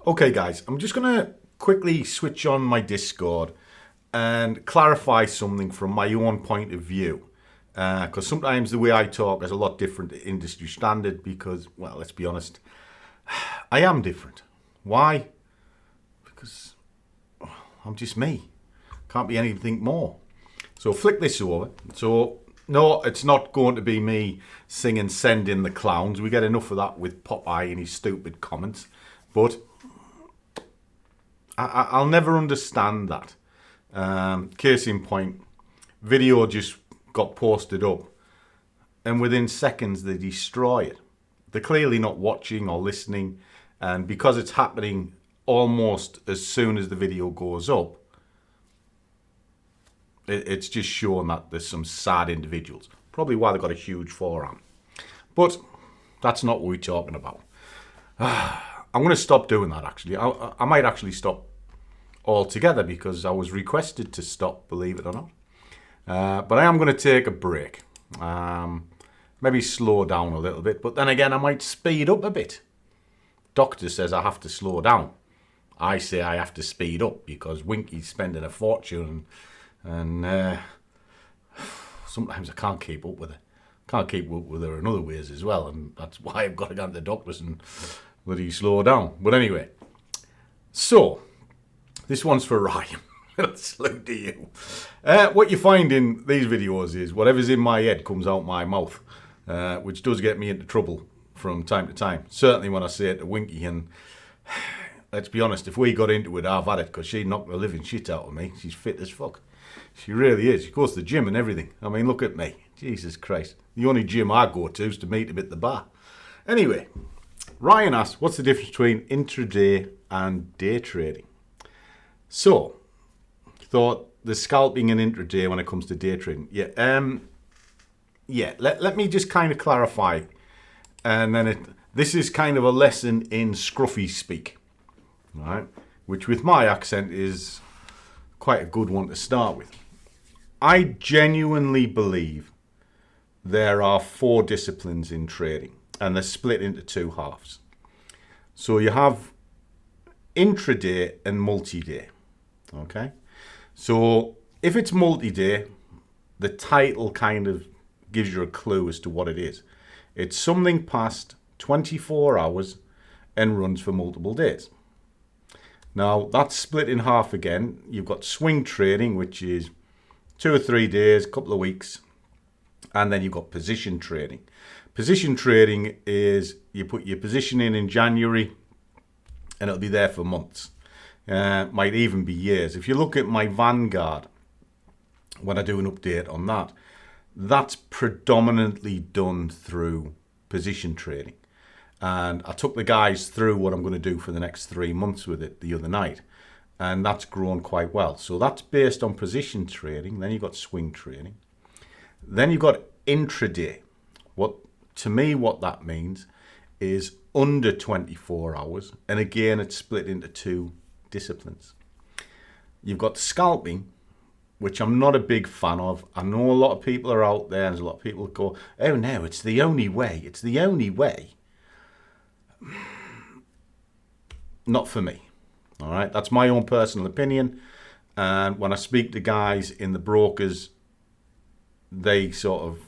Okay guys, I'm just going to quickly switch on my Discord and clarify something from my own point of view. Because sometimes the way I talk is a lot different to industry standard because, well, let's be honest, I am different. Why? Because I'm just me. Can't be anything more. So flick this over. So no, it's not going to be me singing Send in the Clowns. We get enough of that with Popeye and his stupid comments. But I'll never understand that. Case in point, video just got posted up and within seconds they destroy it. They're clearly not watching or listening, and because it's happening almost as soon as the video goes up, it's just showing that there's some sad individuals. Probably why they've got a huge forearm. But that's not what we're talking about. I'm going to stop doing that, actually. I might actually stop altogether because I was requested to stop, believe it or not. But I am going to take a break. Maybe slow down a little bit. But then again, I might speed up a bit. Doctor says I have to slow down. I say I have to speed up because Winky's spending a fortune and sometimes I can't keep up with her. Can't keep up with her in other ways as well. And that's why I've got to go to the doctors and bloody slow down. But anyway, so this one's for Ryan. Salute to you. What you find in these videos is whatever's in my head comes out my mouth, which does get me into trouble from time to time. Certainly when I say it to Winky, and let's be honest, if we got into it, I've had it because she knocked the living shit out of me. She's fit as fuck. She really is. She goes to the gym and everything. I mean, look at me. Jesus Christ. The only gym I go to is to meet him at the bar. Anyway, Ryan asked, what's the difference between intraday and day trading? So, thought the scalping and intraday when it comes to day trading. Let me just kind of clarify. And then this is kind of a lesson in scruffy speak, right? Which with my accent is quite a good one to start with. I genuinely believe there are 4 disciplines in trading, and they're split into 2 halves. So you have intraday and multi-day. Okay, so if it's multi-day, the title kind of gives you a clue as to what it is. It's something past 24 hours and runs for multiple days. Now that's split in half again. You've got swing trading, which is 2 or 3 days, a couple of weeks, and then you've got position trading. Position trading is you put your position in January and it'll be there for months. Might even be years. If you look at my Vanguard, when I do an update on that, that's predominantly done through position trading. And I took the guys through what I'm going to do for the next 3 months with it the other night. And that's grown quite well. So that's based on position trading. Then you've got swing trading. Then you've got intraday. To me, what that means is under 24 hours. And again, it's split into 2 disciplines. You've got scalping, which I'm not a big fan of. I know a lot of people are out there, and there's a lot of people that go, oh no, it's the only way. It's the only way. Not for me. All right, that's my own personal opinion. And when I speak to guys in the brokers, they sort of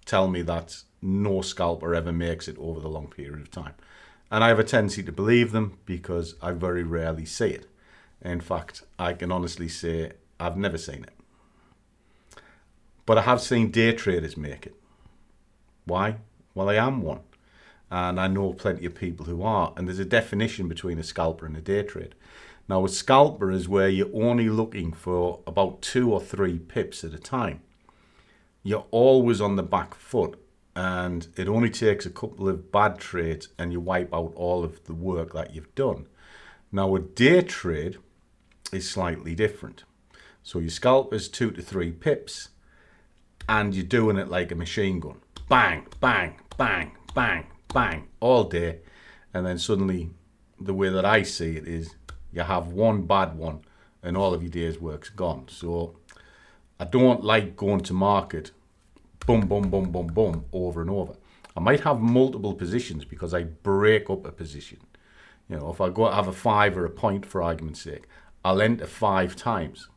tell me that no scalper ever makes it over the long period of time. And I have a tendency to believe them because I very rarely see it. In fact, I can honestly say I've never seen it. But I have seen day traders make it. Why? Well, I am one. And I know plenty of people who are. And there's a definition between a scalper and a day trade. Now, a scalper is where you're only looking for about 2 or 3 pips at a time. You're always on the back foot. And it only takes a couple of bad trades and you wipe out all of the work that you've done. Now, a day trade is slightly different. So your scalp is 2 to 3 pips and you're doing it like a machine gun. Bang, bang, bang, bang, bang, all day. And then suddenly, the way that I see it is you have one bad one and all of your day's work's gone. So I don't like going to market boom, boom, boom, boom, boom, over and over. I might have multiple positions because I break up a position You know, if I go have a 5 or a point for argument's sake, I'll enter 5 times.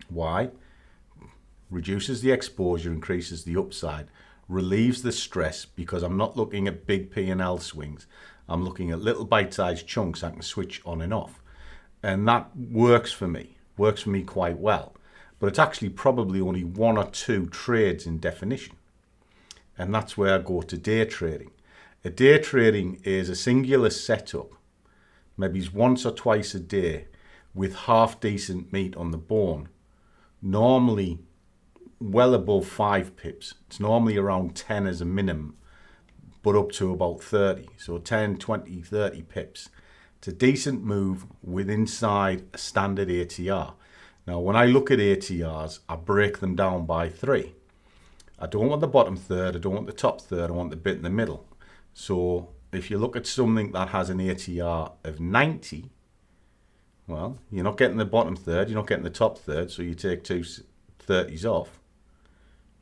Why? Reduces the exposure, increases the upside, relieves the stress because I'm not looking at big P&L swings. I'm looking at little bite-sized chunks I can switch on and off. And that works for me quite well. But it's actually probably only 1 or 2 trades in definition. And that's where I go to day trading. A day trading is a singular setup, maybe once or twice a day, with half decent meat on the bone, normally well above 5 pips. It's normally around 10 as a minimum, but up to about 30. So 10, 20, 30 pips. It's a decent move with inside a standard ATR. Now, when I look at ATRs, I break them down by 3. I don't want the bottom third, I don't want the top third, I want the bit in the middle. So if you look at something that has an ATR of 90, well, you're not getting the bottom third, you're not getting the top third, so you take 2 30s off.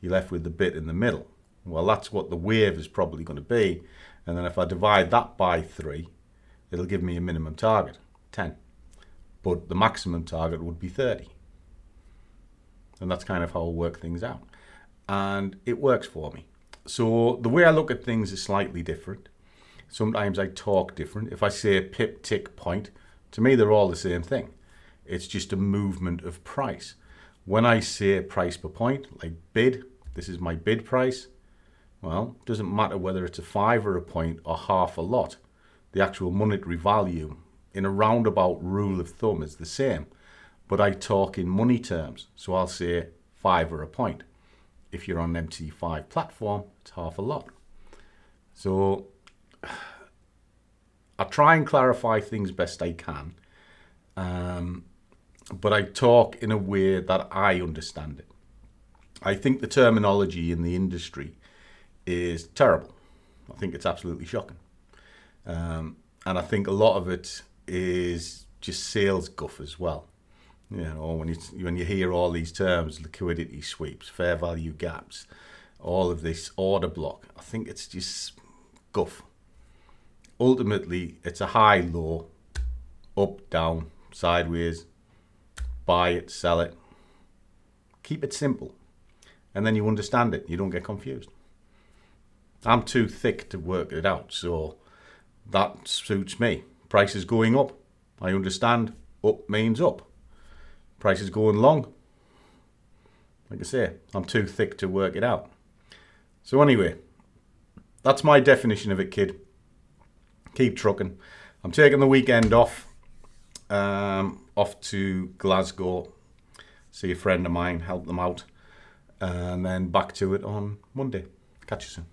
You're left with the bit in the middle. Well, that's what the wave is probably going to be. And then if I divide that by 3, it'll give me a minimum target, 10. But the maximum target would be 30. And that's kind of how I work things out. And it works for me. So the way I look at things is slightly different. Sometimes I talk different. If I say pip, tick, point, to me they're all the same thing. It's just a movement of price. When I say price per point, like bid, this is my bid price, well, it doesn't matter whether it's a 5 or a point or half a lot. The actual monetary value in a roundabout rule of thumb is the same. But I talk in money terms. So I'll say 5 or a point. If you're on an MT5 platform, it's half a lot. So I try and clarify things best I can. But I talk in a way that I understand it. I think the terminology in the industry is terrible. I think it's absolutely shocking. And I think a lot of it is just sales guff as well. You know, when you hear all these terms, liquidity sweeps, fair value gaps, all of this order block, I think it's just guff. Ultimately, it's a high, low, up, down, sideways, buy it, sell it. Keep it simple. And then you understand it. You don't get confused. I'm too thick to work it out, so that suits me. Price is going up. I understand up means up. Price is going long. Like I say, I'm too thick to work it out. So anyway, that's my definition of it, kid. Keep trucking. I'm taking the weekend off. Off to Glasgow. See a friend of mine, help them out. And then back to it on Monday. Catch you soon.